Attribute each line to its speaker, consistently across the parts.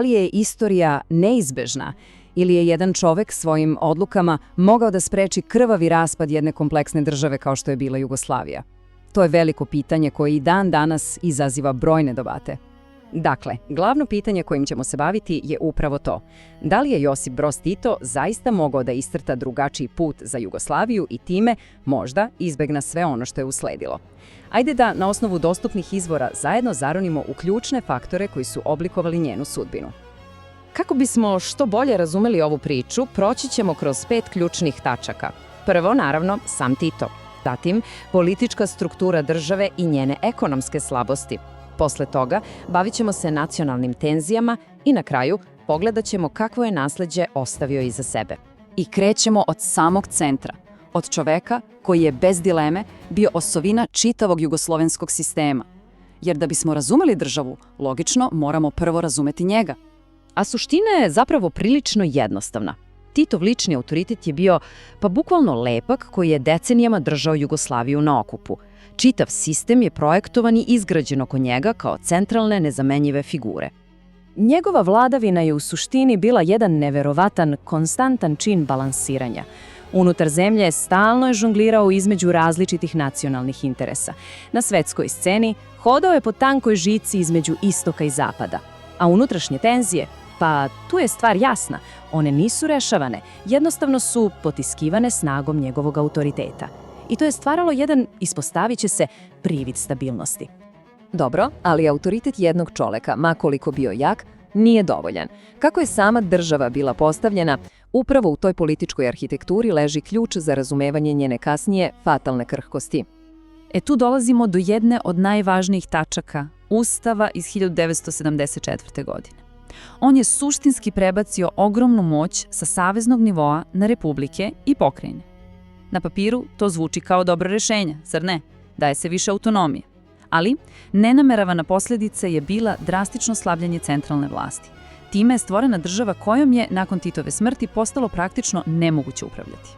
Speaker 1: Da li je istorija neizbežna ili je jedan čovek svojim odlukama mogao da spreči krvavi raspad jedne kompleksne države kao što je bila Jugoslavija? To je veliko pitanje koje i dan danas izaziva brojne debate. Dakle, glavno pitanje kojim ćemo se baviti je upravo to. Da li je Josip Broz Tito zaista mogao da iscrta drugačiji put za Jugoslaviju i time možda izbegna sve ono što je usledilo? Ajde da na osnovu dostupnih izvora zajedno zaronimo u ključne faktore koji su oblikovali njenu sudbinu. Kako bismo što bolje razumeli ovu priču, proći ćemo kroz 5 ključnih tačaka. Prvo, naravno, sam Tito. Zatim, politička struktura države i njene ekonomske slabosti. Posle toga, bavit ćemo se nacionalnim tenzijama i na kraju pogledat ćemo kakvo je nasleđe ostavio iza sebe. I krećemo od samog centra, od čoveka koji je bez dileme bio osovina čitavog jugoslovenskog sistema. Jer da bismo razumeli državu, logično moramo prvo razumeti njega. A suština je zapravo prilično jednostavna. Titov lični autoritet je bio bukvalno lepak koji je decenijama držao Jugoslaviju na okupu. Čitav sistem je projektovan i izgrađen oko njega kao centralne nezamenjive figure. Njegova vladavina je u suštini bila jedan neverovatan, konstantan čin balansiranja. Unutar zemlje stalno je žonglirao između različitih nacionalnih interesa. Na svetskoj sceni hodao je po tankoj žici između istoka i zapada. A unutrašnje tenzije, tu je stvar jasna, one nisu rešavane, jednostavno su potiskivane snagom njegovog autoriteta. I to je stvaralo jedan, ispostavit će se, privid stabilnosti. Dobro, ali autoritet jednog čoveka, ma koliko bio jak, nije dovoljan. Kako je sama država bila postavljena, upravo u toj političkoj arhitekturi leži ključ za razumevanje njene kasnije fatalne krhkosti. Tu dolazimo do jedne od najvažnijih tačaka Ustava iz 1974. godine. On je suštinski prebacio ogromnu moć sa saveznog nivoa na republike i pokrajine. Na papiru to zvuči kao dobro rešenje, zar ne? Daje se više autonomije. Ali nenameravana posljedica je bila drastično slabljenje centralne vlasti. Time je stvorena država kojom je, nakon Titove smrti, postalo praktično nemoguće upravljati.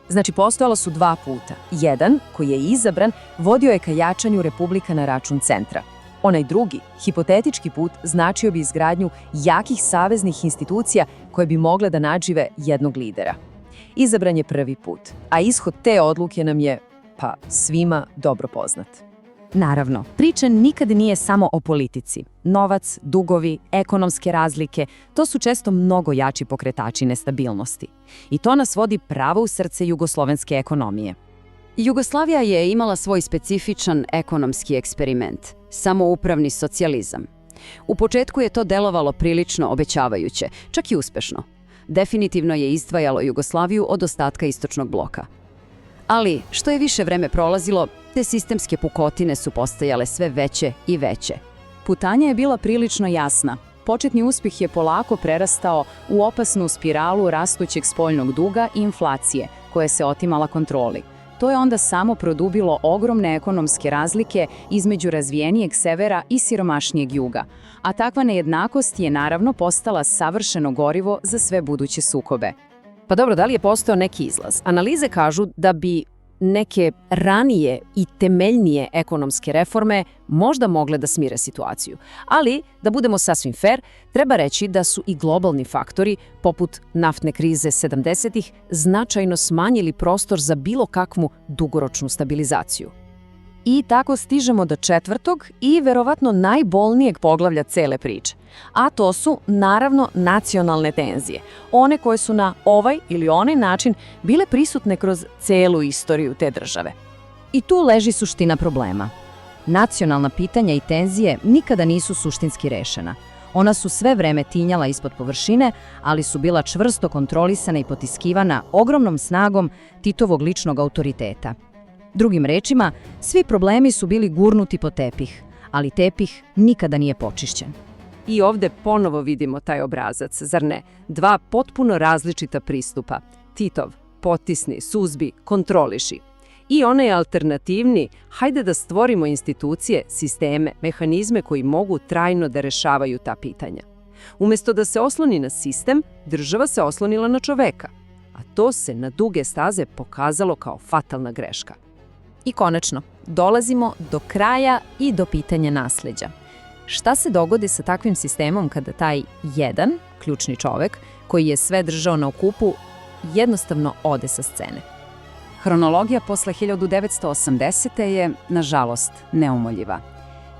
Speaker 1: Znači, postojala su 2 puta. Jedan, koji je izabran, vodio je ka jačanju republika na račun centra. Onaj drugi, hipotetički put, značio bi izgradnju jakih saveznih institucija koje bi mogle da nadžive jednog lidera. Izabran je prvi put, a ishod te odluke nam je, svima dobro poznat. Naravno, priča nikad nije samo o politici. Novac, dugovi, ekonomske razlike, to su često mnogo jači pokretači nestabilnosti. I to nas vodi pravo u srce jugoslovenske ekonomije. Jugoslavija je imala svoj specifičan ekonomski eksperiment, samoupravni socijalizam. U početku je to delovalo prilično obećavajuće, čak i uspešno. Definitivno je izdvajalo Jugoslaviju od ostatka istočnog bloka. Ali, što je više vreme prolazilo, te sistemske pukotine su postajale sve veće i veće. Putanja je bila prilično jasna. Početni uspjeh je polako prerastao u opasnu spiralu rastućeg spoljnog duga i inflacije, koja se otimala kontroli. To je onda samo produbilo ogromne ekonomske razlike između razvijenijeg severa i siromašnijeg juga. A takva nejednakost je naravno postala savršeno gorivo za sve buduće sukobe. Dobro, da li je postojao neki izlaz? Analize kažu da bi neke ranije i temeljnije ekonomske reforme možda mogle da smire situaciju. Ali, da budemo sasvim fair, treba reći da su i globalni faktori, poput naftne krize 70-ih, značajno smanjili prostor za bilo kakvu dugoročnu stabilizaciju. I tako stižemo do 4. i verovatno najbolnijeg poglavlja cele priče. A to su, naravno, nacionalne tenzije. One koje su na ovaj ili onaj način bile prisutne kroz celu istoriju te države. I tu leži suština problema. Nacionalna pitanja i tenzije nikada nisu suštinski rešena. Ona su sve vreme tinjala ispod površine, ali su bila čvrsto kontrolisana i potiskivana ogromnom snagom Titovog ličnog autoriteta. Drugim rečima, svi problemi su bili gurnuti po tepih, ali tepih nikada nije počišćen. I ovde ponovo vidimo taj obrazac, zar ne? 2 potpuno različita pristupa. Titov, potisni, suzbi, kontroliši. I onaj alternativni, hajde da stvorimo institucije, sisteme, mehanizme koji mogu trajno da rešavaju ta pitanja. Umesto da se osloni na sistem, država se oslonila na čoveka. A to se na duge staze pokazalo kao fatalna greška. I konačno, dolazimo do kraja i do pitanja nasleđa. Šta se dogodi sa takvim sistemom kada taj jedan, ključni čovek, koji je sve držao na okupu, jednostavno ode sa scene? Hronologija posle 1980. je, nažalost, neumoljiva.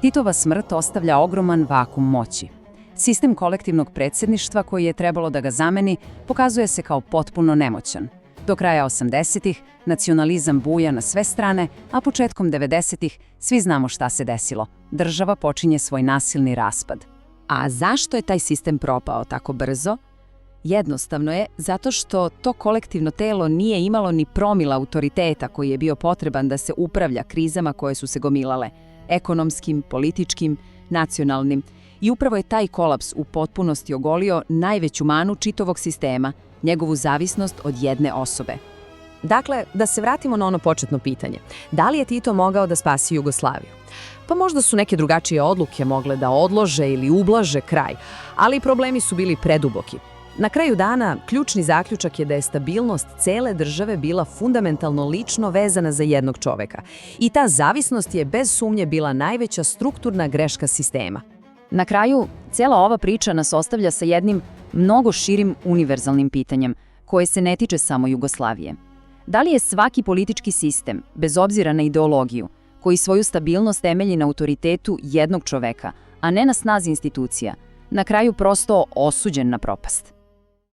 Speaker 1: Titova smrt ostavlja ogroman vakum moći. Sistem kolektivnog predsjedništva koji je trebalo da ga zameni pokazuje se kao potpuno nemoćan. Do kraja 80-ih nacionalizam buja na sve strane, a početkom 90-ih svi znamo šta se desilo. Država počinje svoj nasilni raspad. A zašto je taj sistem propao tako brzo? Jednostavno je zato što to kolektivno telo nije imalo ni promila autoriteta koji je bio potreban da se upravlja krizama koje su se gomilale, ekonomskim, političkim, nacionalnim. I upravo je taj kolaps u potpunosti ogolio najveću manu čitavog sistema, njegovu zavisnost od jedne osobe. Dakle, da se vratimo na ono početno pitanje. Da li je Tito mogao da spasi Jugoslaviju? Pa možda su neke drugačije odluke mogle da odlože ili ublaže kraj, ali problemi su bili preduboki. Na kraju dana, ključni zaključak je da je stabilnost cele države bila fundamentalno lično vezana za jednog čoveka. I ta zavisnost je bez sumnje bila najveća strukturna greška sistema. Na kraju, cijela ova priča nas ostavlja sa jednim mnogo širim univerzalnim pitanjem, koje se ne tiče samo Jugoslavije. Da li je svaki politički sistem, bez obzira na ideologiju, koji svoju stabilnost temelji na autoritetu jednog čoveka, a ne na snazi institucija, na kraju prosto osuđen na propast?